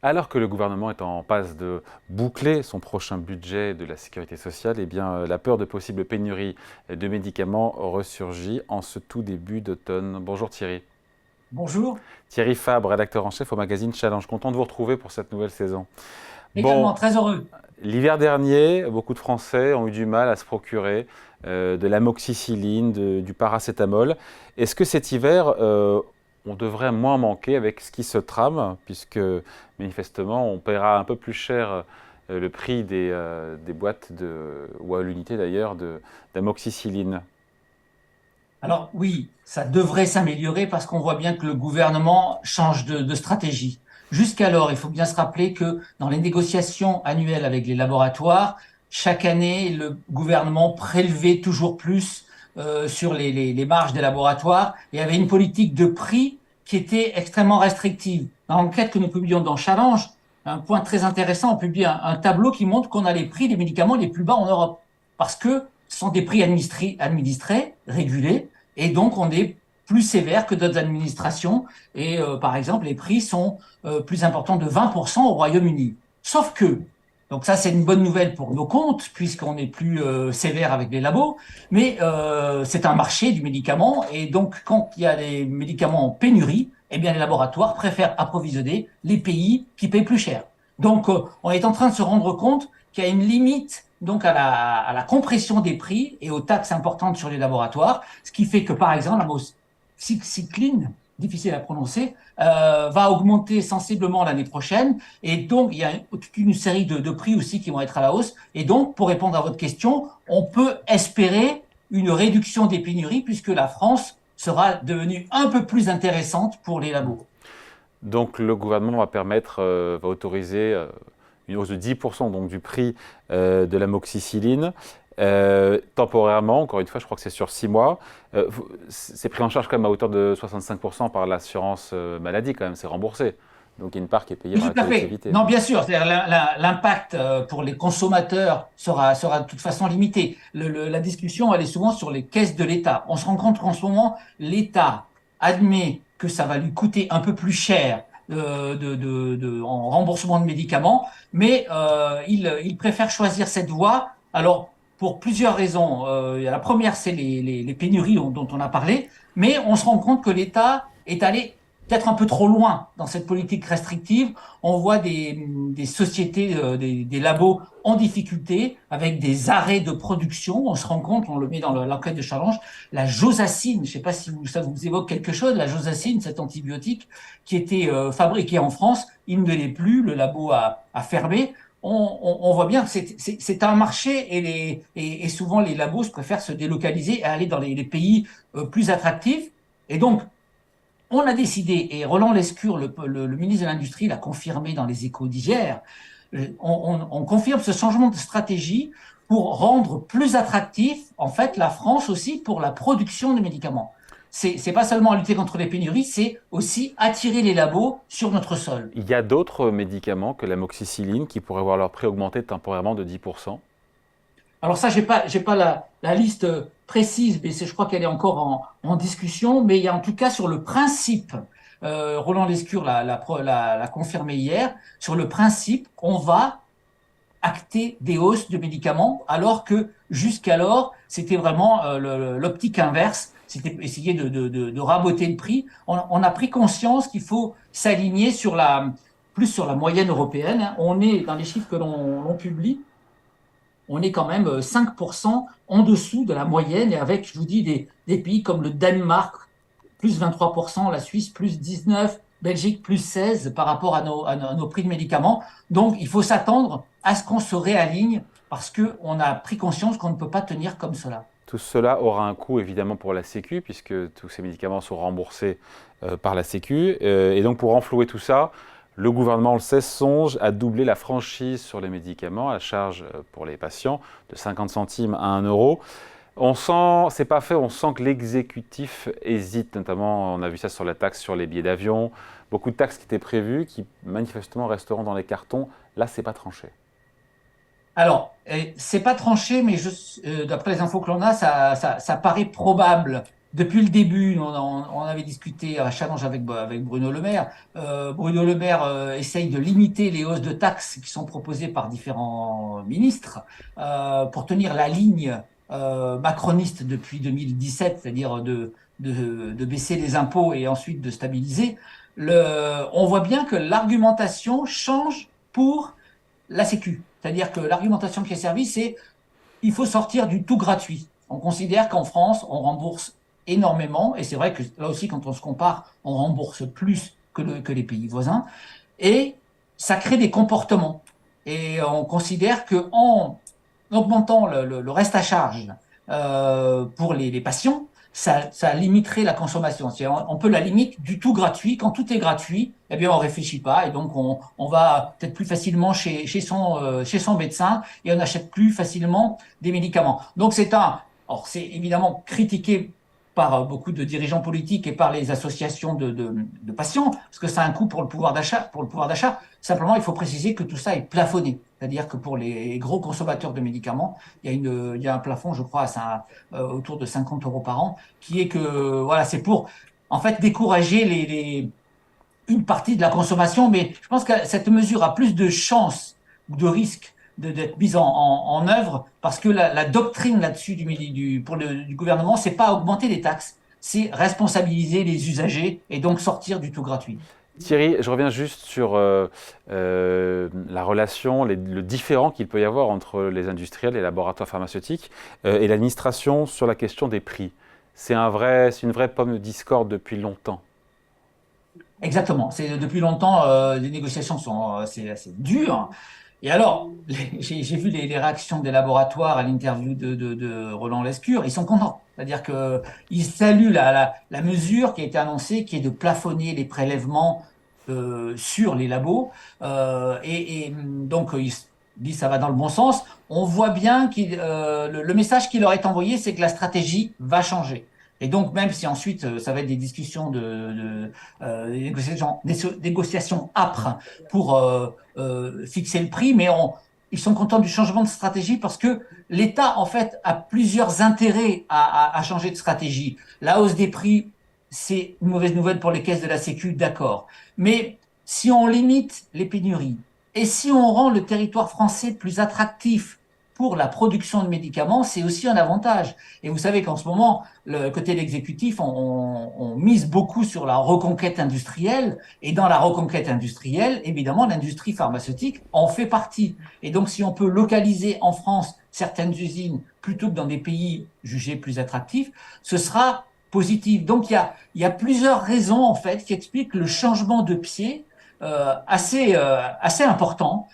Alors que le gouvernement est en passe de boucler son prochain budget de la sécurité sociale, eh bien, la peur de possibles pénuries de médicaments ressurgit en ce tout début d'automne. Bonjour Thierry. Bonjour, Thierry Fabre, rédacteur en chef au magazine Challenge. Content de vous retrouver pour cette nouvelle saison. également Bon, très heureux. l'hiver dernier, beaucoup de Français ont eu du mal à se procurer de l'amoxicilline, du paracétamol. Est-ce que cet hiver, on devrait moins manquer avec ce qui se trame, puisque manifestement, on paiera un peu plus cher le prix des boîtes, ou à l'unité d'ailleurs, d'amoxicilline? Alors oui, ça devrait s'améliorer parce qu'on voit bien que le gouvernement change de stratégie. Jusqu'alors, il faut bien se rappeler que dans les négociations annuelles avec les laboratoires, chaque année, le gouvernement prélevait toujours plus sur les marges des laboratoires et avait une politique de prix qui était extrêmement restrictive. Dans l'enquête que nous publions dans Challenge, un point très intéressant, on publie un tableau qui montre qu'on a les prix des médicaments les plus bas en Europe parce que ce sont des prix administrés, régulés, et donc on est plus sévère que d'autres administrations. Et par exemple, les prix sont plus importants de 20% au Royaume-Uni. Sauf que, donc ça c'est une bonne nouvelle pour nos comptes, puisqu'on est plus sévère avec les labos, mais c'est un marché du médicament, et donc quand il y a des médicaments en pénurie, eh bien les laboratoires préfèrent approvisionner les pays qui payent plus cher. Donc on est en train de se rendre compte qu'il y a une limite donc à la compression des prix et aux taxes importantes sur les laboratoires, ce qui fait que, par exemple, la moxicilline, difficile à prononcer, va augmenter sensiblement l'année prochaine. Et donc, il y a toute une série de prix aussi qui vont être à la hausse. Et donc, pour répondre à votre question, on peut espérer une réduction des pénuries puisque la France sera devenue un peu plus intéressante pour les labos. Donc le gouvernement va autoriser une hausse de 10% donc, du prix de l'amoxicilline. Temporairement, encore une fois, je crois que c'est sur 6 mois. C'est pris en charge quand même à hauteur de 65% par l'assurance maladie, quand même, c'est remboursé. Donc il y a une part qui est payée Oui, par tout la à fait. collectivité. Non, bien sûr, c'est-à-dire l'impact pour les consommateurs sera de toute façon limité. La discussion, elle est souvent sur les caisses de l'État. On se rend compte qu'en ce moment, l'État admet que ça va lui coûter un peu plus cher en remboursement de médicaments, mais il préfère choisir cette voie. Alors, pour plusieurs raisons. La première, c'est les pénuries dont on a parlé, mais on se rend compte que l'État est allé peut-être un peu trop loin dans cette politique restrictive. On voit des sociétés, des labos en difficulté avec des arrêts de production. On se rend compte, on le met dans l'enquête de Challenge, la josacine, je ne sais pas si ça vous évoque quelque chose, la josacine, cet antibiotique qui était fabriqué en France, il ne l'est plus, le labo a fermé. On voit bien que c'est un marché et souvent les labos préfèrent se délocaliser et aller dans les pays plus attractifs. Et donc, on a décidé, et Roland Lescure, le ministre de l'Industrie, l'a confirmé dans les Échos d'hier, on confirme ce changement de stratégie pour rendre plus attractif, en fait, la France aussi pour la production de médicaments. C'est pas seulement lutter contre les pénuries, c'est aussi attirer les labos sur notre sol. Il y a d'autres médicaments que l'amoxicilline qui pourraient voir leur prix augmenter temporairement de 10%. Alors ça, j'ai pas la liste précise, mais je crois qu'elle est encore en discussion. Mais il y a en tout cas sur le principe, Roland Lescure l'a confirmé hier, sur le principe, on va acter des hausses de médicaments, alors que jusqu'alors, c'était vraiment l'optique inverse, c'était essayer de raboter le prix. On a pris conscience qu'il faut s'aligner plus sur la moyenne européenne, hein. On est, dans les chiffres que l'on publie, on est quand même 5% en dessous de la moyenne, et avec, je vous dis, des pays comme le Danemark, plus 23%, la Suisse, plus 19%, Belgique, plus 16% par rapport à nos prix de médicaments. Donc, il faut s'attendre à ce qu'on se réaligne parce qu'on a pris conscience qu'on ne peut pas tenir comme cela. Tout cela aura un coût évidemment pour la Sécu, puisque tous ces médicaments sont remboursés par la Sécu. Et donc pour renflouer tout ça, le gouvernement, on le sait, songe à doubler la franchise sur les médicaments, à charge pour les patients, de 50 centimes à 1 euro. On sent, c'est pas fait, on sent que l'exécutif hésite, notamment on a vu ça sur la taxe sur les billets d'avion, beaucoup de taxes qui étaient prévues, qui manifestement resteront dans les cartons. Là, c'est pas tranché. Alors, c'est pas tranché, mais d'après les infos que l'on a, ça paraît probable. depuis le début, on avait discuté à Challenge avec Bruno Le Maire. Bruno Le Maire essaye de limiter les hausses de taxes qui sont proposées par différents ministres pour tenir la ligne macroniste depuis 2017, c'est-à-dire de baisser les impôts et ensuite de stabiliser. On voit bien que l'argumentation change pour la Sécu. C'est-à-dire que l'argumentation qui est servie, c'est il faut sortir du tout gratuit. On considère qu'en France, on rembourse énormément, et c'est vrai que là aussi, quand on se compare, on rembourse plus que les pays voisins, et ça crée des comportements. Et on considère qu'en augmentant le reste à charge pour les patients, ça limiterait la consommation. On peut la limite du tout gratuit. Quand tout est gratuit, eh bien, on réfléchit pas et donc on va peut-être plus facilement chez son médecin et on achète plus facilement des médicaments. Donc alors c'est évidemment critiqué par beaucoup de dirigeants politiques et par les associations de patients, parce que ça a un coût pour le pouvoir d'achat. Simplement, il faut préciser que tout ça est plafonné. C'est-à-dire que pour les gros consommateurs de médicaments, il y a un plafond, je crois, autour de 50 euros par an, qui est que, voilà, c'est pour, en fait, décourager une partie de la consommation. Mais je pense que cette mesure a plus de chances ou de risques d'être mise en œuvre parce que la doctrine là-dessus du gouvernement, c'est pas augmenter les taxes, c'est responsabiliser les usagers et donc sortir du tout gratuit. Thierry, je reviens juste sur la relation, le différent qu'il peut y avoir entre les industriels, les laboratoires pharmaceutiques et l'administration sur la question des prix. C'est une vraie pomme de discorde depuis longtemps. Exactement. C'est depuis longtemps, les négociations sont assez dures. Et alors, j'ai vu les réactions des laboratoires à l'interview de Roland Lescure. Ils sont contents. C'est-à-dire que ils saluent la mesure qui a été annoncée, qui est de plafonner les prélèvements sur les labos. Donc, ils disent ça va dans le bon sens. On voit bien le message qui leur est envoyé, c'est que la stratégie va changer. Et donc, même si ensuite, ça va être des discussions des négociations âpres pour fixer le prix, mais ils sont contents du changement de stratégie parce que l'État, en fait, a plusieurs intérêts à changer de stratégie. La hausse des prix, c'est une mauvaise nouvelle pour les caisses de la Sécu, d'accord. Mais si on limite les pénuries et si on rend le territoire français plus attractif pour la production de médicaments, c'est aussi un avantage. Et vous savez qu'en ce moment, le côté de l'exécutif, on mise beaucoup sur la reconquête industrielle. Et dans la reconquête industrielle, évidemment, l'industrie pharmaceutique en fait partie. Et donc, si on peut localiser en France certaines usines plutôt que dans des pays jugés plus attractifs, ce sera positif. Donc, il y a plusieurs raisons, en fait, qui expliquent le changement de pied assez important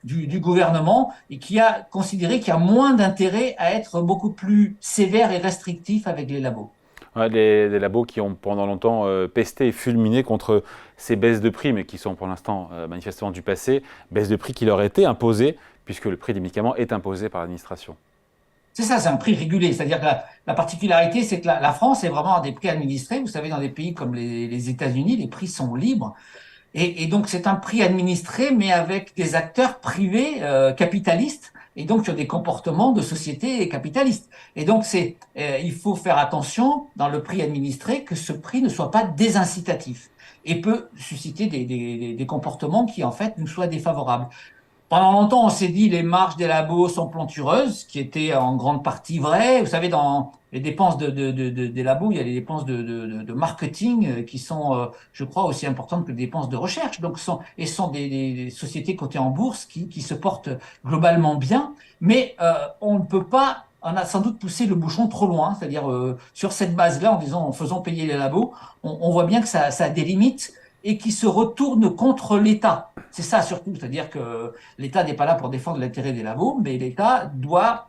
du gouvernement et qui a considéré qu'il y a moins d'intérêt à être beaucoup plus sévère et restrictif avec les labos. Ouais, les labos qui ont pendant longtemps pesté et fulminé contre ces baisses de prix, mais qui sont pour l'instant manifestement du passé, baisses de prix qui leur étaient imposées, puisque le prix des médicaments est imposé par l'administration. C'est ça, c'est un prix régulé. C'est-à-dire que la particularité, c'est que la France est vraiment à des prix administrés. Vous savez, dans des pays comme les États-Unis, les prix sont libres. Et donc, c'est un prix administré, mais avec des acteurs privés capitalistes, et donc sur des comportements de société capitalistes. Et donc, il faut faire attention dans le prix administré que ce prix ne soit pas désincitatif et peut susciter des comportements qui, en fait, nous soient défavorables. Pendant longtemps, on s'est dit les marges des labos sont plantureuses, ce qui était en grande partie vrai. Vous savez, dans les dépenses des labos, il y a les dépenses de marketing qui sont, je crois, aussi importantes que les dépenses de recherche. Donc, ce sont des sociétés cotées en bourse qui se portent globalement bien. Mais on ne peut pas, on a sans doute poussé le bouchon trop loin. C'est-à-dire, sur cette base-là, en faisant payer les labos, on voit bien que ça a des limites et qui se retourne contre l'État. C'est ça surtout, c'est-à-dire que l'État n'est pas là pour défendre l'intérêt des labos, mais l'État doit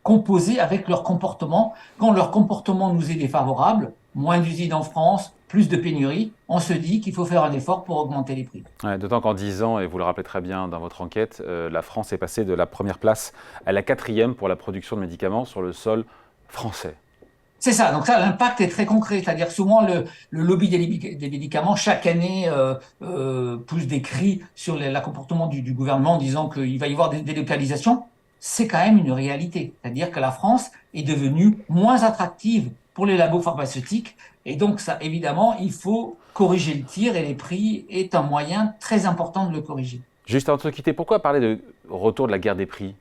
composer avec leur comportement. Quand leur comportement nous est défavorable, moins d'usines en France, plus de pénuries, on se dit qu'il faut faire un effort pour augmenter les prix. Ouais, d'autant qu'en 10 ans, et vous le rappelez très bien dans votre enquête, la France est passée de la première place à la 4e pour la production de médicaments sur le sol français. C'est ça, donc ça, l'impact est très concret, c'est-à-dire souvent le lobby des médicaments, chaque année, pousse des cris sur le comportement du gouvernement en disant qu'il va y avoir des délocalisations. C'est quand même une réalité, c'est-à-dire que la France est devenue moins attractive pour les labos pharmaceutiques. Et donc, ça, évidemment, il faut corriger le tir et les prix est un moyen très important de le corriger. Juste avant de se quitter, pourquoi parler de retour de la guerre des prix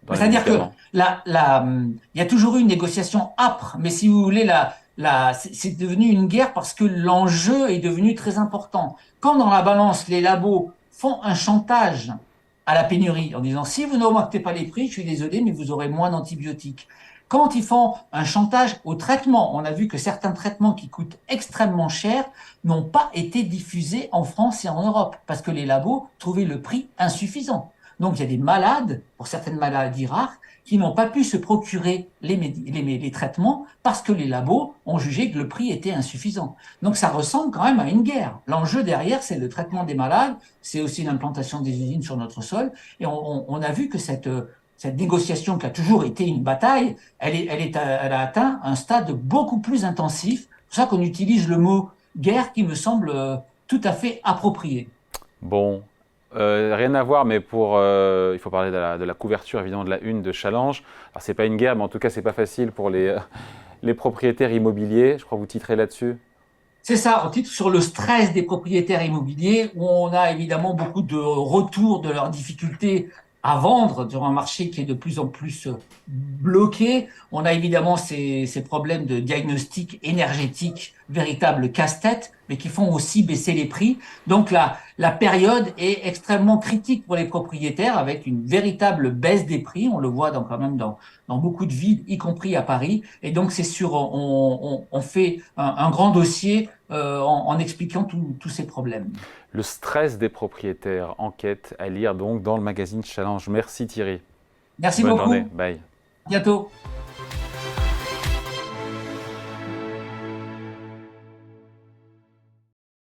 dans les C'est-à-dire que médicaments? il y a toujours eu une négociation âpre, mais si vous voulez, c'est devenu une guerre parce que l'enjeu est devenu très important. Quand dans la balance, les labos font un chantage à la pénurie en disant si vous n'augmentez pas les prix, je suis désolé, mais vous aurez moins d'antibiotiques. Quand ils font un chantage au traitement, on a vu que certains traitements qui coûtent extrêmement cher n'ont pas été diffusés en France et en Europe parce que les labos trouvaient le prix insuffisant. Donc il y a des malades, pour certaines maladies rares, qui n'ont pas pu se procurer les traitements parce que les labos ont jugé que le prix était insuffisant. Donc ça ressemble quand même à une guerre. L'enjeu derrière, c'est le traitement des malades, c'est aussi l'implantation des usines sur notre sol. Et on a vu que cette négociation qui a toujours été une bataille, elle a atteint un stade beaucoup plus intensif. C'est pour ça qu'on utilise le mot guerre qui me semble tout à fait approprié. Bon, rien à voir, mais il faut parler de la couverture, évidemment, de la une de Challenge. Alors, c'est pas une guerre, mais en tout cas, c'est pas facile pour les propriétaires immobiliers. Je crois que vous titrez là-dessus. C'est ça, on titre sur le stress des propriétaires immobiliers, où on a évidemment beaucoup de retours de leurs difficultés à vendre sur un marché qui est de plus en plus bloqué. On a évidemment ces problèmes de diagnostic énergétique, véritable casse-tête, mais qui font aussi baisser les prix. Donc la période est extrêmement critique pour les propriétaires, avec une véritable baisse des prix. On le voit quand même dans beaucoup de villes, y compris à Paris. Et donc c'est sûr, on fait un grand dossier en expliquant tous ces problèmes. Le stress des propriétaires, enquête à lire donc dans le magazine Challenge. Merci Thierry. Merci Bonne journée. beaucoup. Bye. À bientôt.